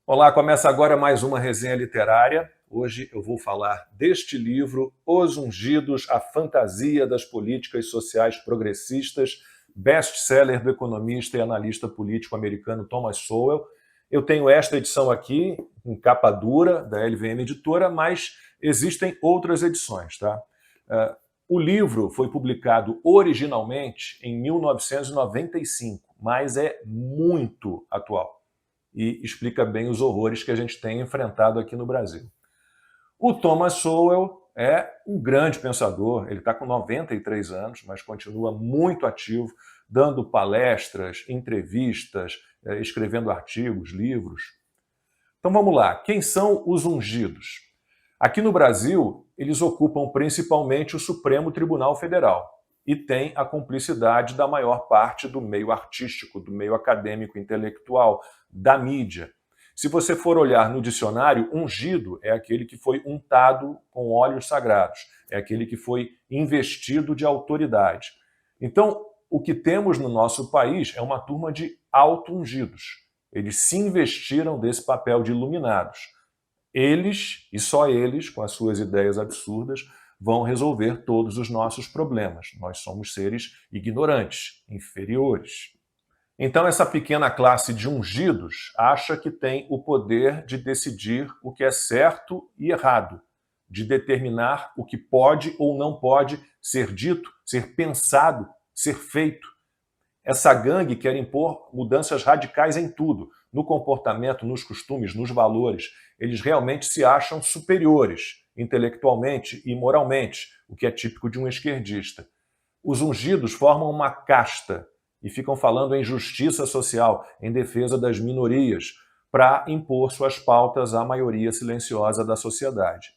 Olá, começa agora mais uma resenha literária. Hoje eu vou falar deste livro, Os Ungidos, a fantasia das políticas sociais progressistas, best-seller do economista e analista político americano Thomas Sowell. Eu tenho esta edição aqui, em capa dura, da LVM Editora, mas existem outras edições, tá? O livro foi publicado originalmente em 1995, mas é muito atual e explica bem os horrores que a gente tem enfrentado aqui no Brasil. O Thomas Sowell é um grande pensador, ele está com 93 anos, mas continua muito ativo, dando palestras, entrevistas, escrevendo artigos, livros. Então vamos lá, quem são os ungidos? Aqui no Brasil, eles ocupam principalmente o Supremo Tribunal Federal e têm a cumplicidade da maior parte do meio artístico, do meio acadêmico, intelectual, da mídia. Se você for olhar no dicionário, ungido é aquele que foi untado com óleos sagrados, é aquele que foi investido de autoridade. Então, o que temos no nosso país é uma turma de auto-ungidos. Eles se investiram desse papel de iluminados. Eles, e só eles, com as suas ideias absurdas, vão resolver todos os nossos problemas. Nós somos seres ignorantes, inferiores. Então, essa pequena classe de ungidos acha que tem o poder de decidir o que é certo e errado, de determinar o que pode ou não pode ser dito, ser pensado, ser feito. Essa gangue quer impor mudanças radicais em tudo, no comportamento, nos costumes, nos valores. Eles realmente se acham superiores, intelectualmente e moralmente, o que é típico de um esquerdista. Os ungidos formam uma casta e ficam falando em justiça social, em defesa das minorias, para impor suas pautas à maioria silenciosa da sociedade.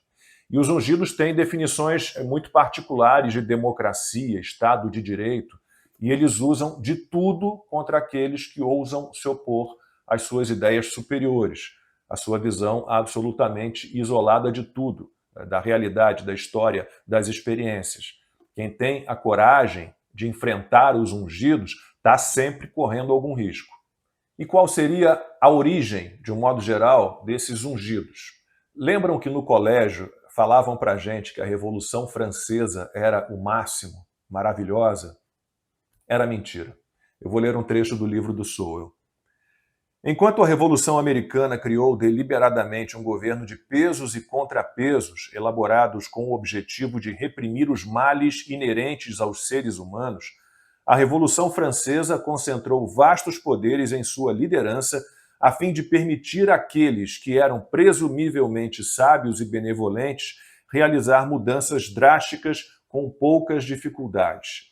E os ungidos têm definições muito particulares de democracia, Estado de Direito, e eles usam de tudo contra aqueles que ousam se opor às suas ideias superiores, à sua visão absolutamente isolada de tudo, da realidade, da história, das experiências. Quem tem a coragem de enfrentar os ungidos está sempre correndo algum risco. E qual seria a origem, de um modo geral, desses ungidos? Lembram que no colégio falavam para a gente que a Revolução Francesa era o máximo, maravilhosa? Era mentira. Eu vou ler um trecho do livro do Sowell. Enquanto a Revolução Americana criou deliberadamente um governo de pesos e contrapesos, elaborados com o objetivo de reprimir os males inerentes aos seres humanos, a Revolução Francesa concentrou vastos poderes em sua liderança a fim de permitir àqueles que eram presumivelmente sábios e benevolentes realizar mudanças drásticas com poucas dificuldades.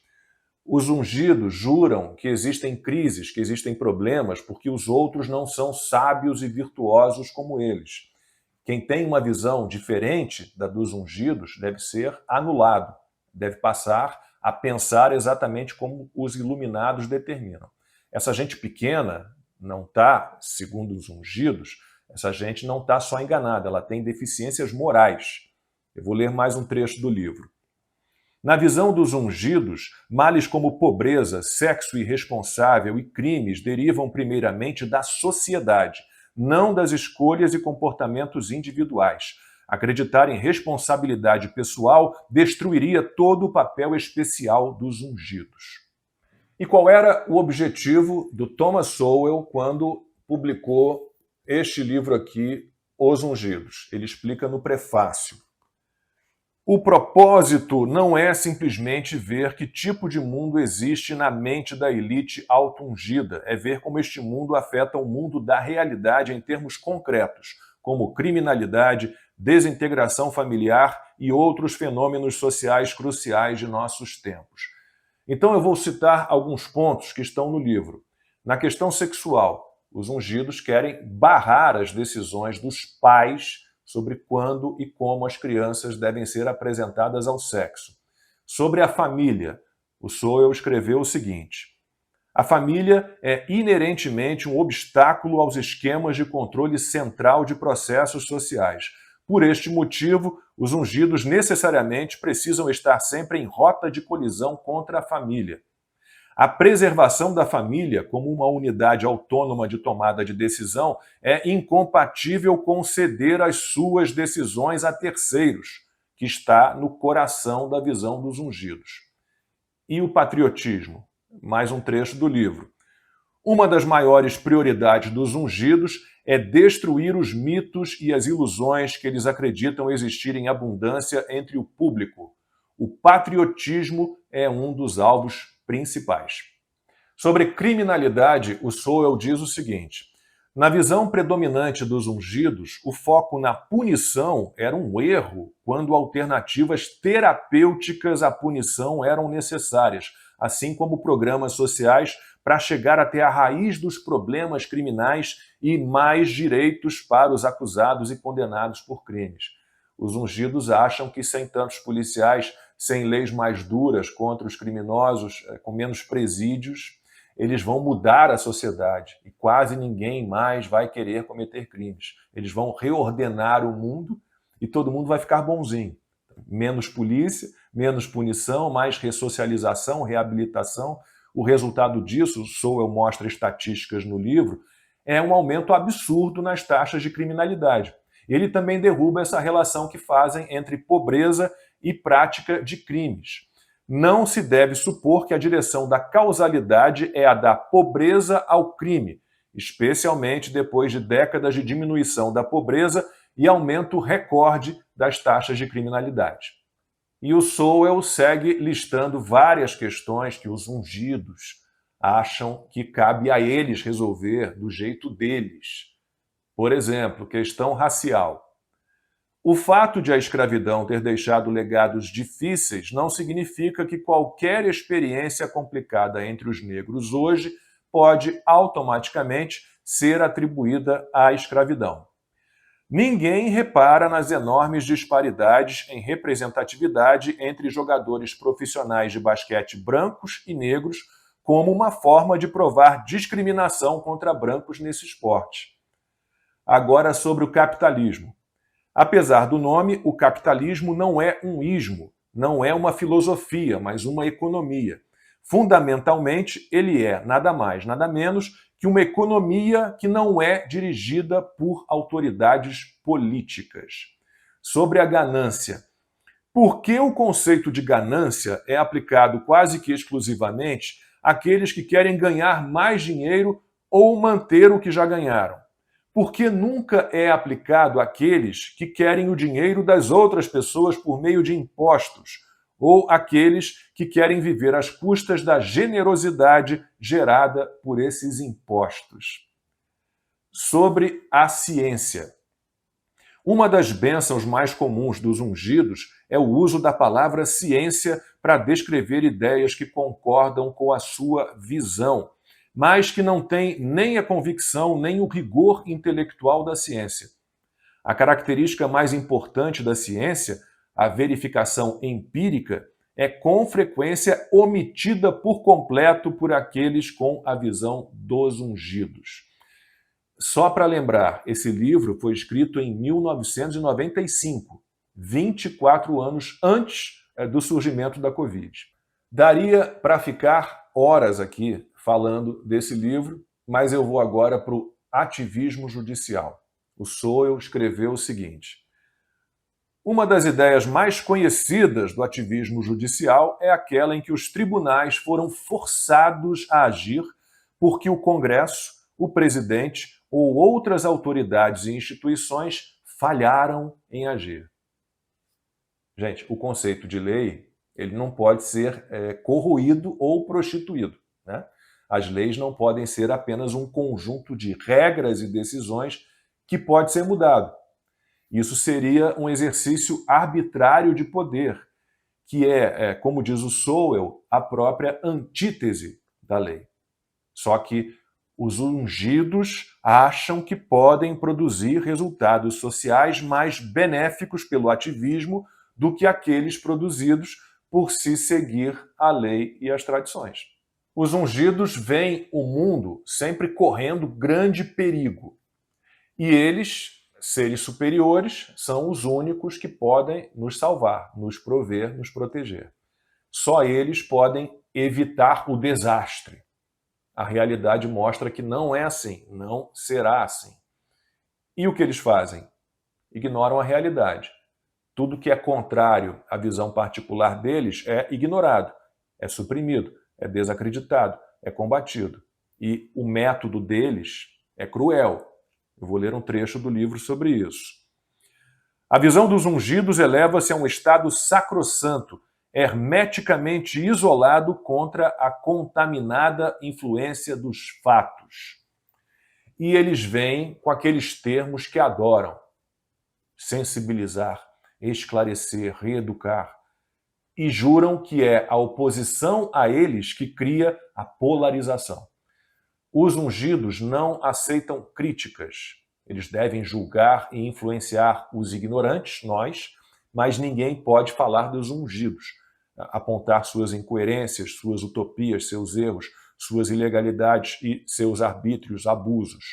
Os ungidos juram que existem crises, que existem problemas, porque os outros não são sábios e virtuosos como eles. Quem tem uma visão diferente da dos ungidos deve ser anulado, deve passar a pensar exatamente como os iluminados determinam. Essa gente pequena não está, segundo os ungidos, essa gente não está só enganada, ela tem deficiências morais. Eu vou ler mais um trecho do livro. Na visão dos ungidos, males como pobreza, sexo irresponsável e crimes derivam primeiramente da sociedade, não das escolhas e comportamentos individuais. Acreditar em responsabilidade pessoal destruiria todo o papel especial dos ungidos. E qual era o objetivo do Thomas Sowell quando publicou este livro aqui, Os Ungidos? Ele explica no prefácio. O propósito não é simplesmente ver que tipo de mundo existe na mente da elite auto-ungida, é ver como este mundo afeta o mundo da realidade em termos concretos, como criminalidade, desintegração familiar e outros fenômenos sociais cruciais de nossos tempos. Então eu vou citar alguns pontos que estão no livro. Na questão sexual, os ungidos querem barrar as decisões dos pais sobre quando e como as crianças devem ser apresentadas ao sexo. Sobre a família, o Sowell escreveu o seguinte: a família é inerentemente um obstáculo aos esquemas de controle central de processos sociais. Por este motivo, os ungidos necessariamente precisam estar sempre em rota de colisão contra a família. A preservação da família como uma unidade autônoma de tomada de decisão é incompatível com ceder as suas decisões a terceiros, que está no coração da visão dos ungidos. E o patriotismo? Mais um trecho do livro. Uma das maiores prioridades dos ungidos é destruir os mitos e as ilusões que eles acreditam existir em abundância entre o público. O patriotismo é um dos alvos principais. Sobre criminalidade, o Sowell diz o seguinte: na visão predominante dos ungidos, o foco na punição era um erro quando alternativas terapêuticas à punição eram necessárias, assim como programas sociais para chegar até a raiz dos problemas criminais e mais direitos para os acusados e condenados por crimes. Os ungidos acham que sem tantos policiais, sem leis mais duras contra os criminosos, com menos presídios, eles vão mudar a sociedade e quase ninguém mais vai querer cometer crimes. Eles vão reordenar o mundo e todo mundo vai ficar bonzinho. Menos polícia, menos punição, mais ressocialização, reabilitação. O resultado disso, Sowell mostra estatísticas no livro, é um aumento absurdo nas taxas de criminalidade. Ele também derruba essa relação que fazem entre pobreza e prática de crimes. Não se deve supor que a direção da causalidade é a da pobreza ao crime, especialmente depois de décadas de diminuição da pobreza e aumento recorde das taxas de criminalidade. E o Sowell segue listando várias questões que os ungidos acham que cabe a eles resolver do jeito deles. Por exemplo, questão racial. O fato de a escravidão ter deixado legados difíceis não significa que qualquer experiência complicada entre os negros hoje pode automaticamente ser atribuída à escravidão. Ninguém repara nas enormes disparidades em representatividade entre jogadores profissionais de basquete brancos e negros como uma forma de provar discriminação contra brancos nesse esporte. Agora sobre o capitalismo. Apesar do nome, o capitalismo não é um ismo, não é uma filosofia, mas uma economia. Fundamentalmente, ele é nada mais, nada menos que uma economia que não é dirigida por autoridades políticas. Sobre a ganância. Por que o conceito de ganância é aplicado quase que exclusivamente àqueles que querem ganhar mais dinheiro ou manter o que já ganharam? Porque nunca é aplicado àqueles que querem o dinheiro das outras pessoas por meio de impostos, ou àqueles que querem viver às custas da generosidade gerada por esses impostos. Sobre a ciência. Uma das bênçãos mais comuns dos ungidos é o uso da palavra ciência para descrever ideias que concordam com a sua visão, mas que não têm nem a convicção nem o rigor intelectual da ciência. A característica mais importante da ciência, a verificação empírica, é com frequência omitida por completo por aqueles com a visão dos ungidos. Só para lembrar, esse livro foi escrito em 1995, 24 anos antes do surgimento da Covid. Daria para ficar horas aqui falando desse livro, mas eu vou agora para o ativismo judicial. O Sowell escreveu o seguinte: uma das ideias mais conhecidas do ativismo judicial é aquela em que os tribunais foram forçados a agir porque o Congresso, o presidente ou outras autoridades e instituições falharam em agir. Gente, o conceito de lei ele não pode ser corroído ou prostituído, né? As leis não podem ser apenas um conjunto de regras e decisões que pode ser mudado. Isso seria um exercício arbitrário de poder, que como diz o Sowell, a própria antítese da lei. Só que os ungidos acham que podem produzir resultados sociais mais benéficos pelo ativismo do que aqueles produzidos por se seguir a lei e as tradições. Os ungidos veem o mundo sempre correndo grande perigo. E eles, seres superiores, são os únicos que podem nos salvar, nos prover, nos proteger. Só eles podem evitar o desastre. A realidade mostra que não é assim, não será assim. E o que eles fazem? Ignoram a realidade. Tudo que é contrário à visão particular deles é ignorado, é suprimido, é desacreditado, é combatido. E o método deles é cruel. Eu vou ler um trecho do livro sobre isso. A visão dos ungidos eleva-se a um estado sacrossanto, hermeticamente isolado contra a contaminada influência dos fatos. E eles vêm com aqueles termos que adoram: sensibilizar, esclarecer, reeducar. E juram que é a oposição a eles que cria a polarização. Os ungidos não aceitam críticas. Eles devem julgar e influenciar os ignorantes, nós, mas ninguém pode falar dos ungidos, apontar suas incoerências, suas utopias, seus erros, suas ilegalidades e seus arbítrios, abusos.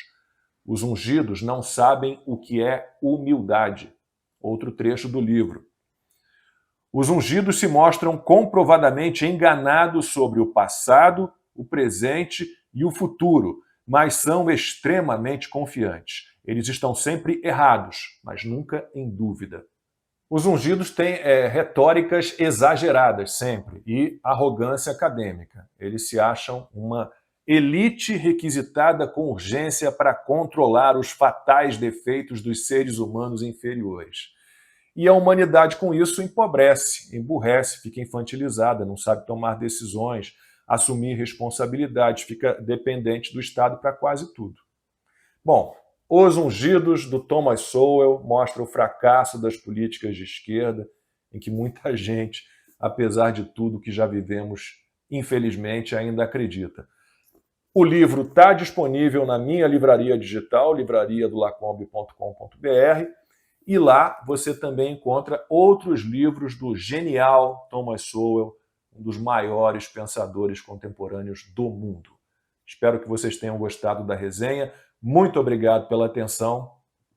Os ungidos não sabem o que é humildade. Outro trecho do livro. Os ungidos se mostram comprovadamente enganados sobre o passado, o presente e o futuro, mas são extremamente confiantes. Eles estão sempre errados, mas nunca em dúvida. Os ungidos têm retóricas exageradas sempre e arrogância acadêmica. Eles se acham uma elite requisitada com urgência para controlar os fatais defeitos dos seres humanos inferiores. E a humanidade, com isso, empobrece, emburrece, fica infantilizada, não sabe tomar decisões, assumir responsabilidades, fica dependente do Estado para quase tudo. Bom, Os Ungidos, do Thomas Sowell, mostra o fracasso das políticas de esquerda, em que muita gente, apesar de tudo que já vivemos, infelizmente, ainda acredita. O livro está disponível na minha livraria digital, livrariadolacombe.com.br, e lá você também encontra outros livros do genial Thomas Sowell, um dos maiores pensadores contemporâneos do mundo. Espero que vocês tenham gostado da resenha. Muito obrigado pela atenção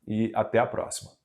e até a próxima.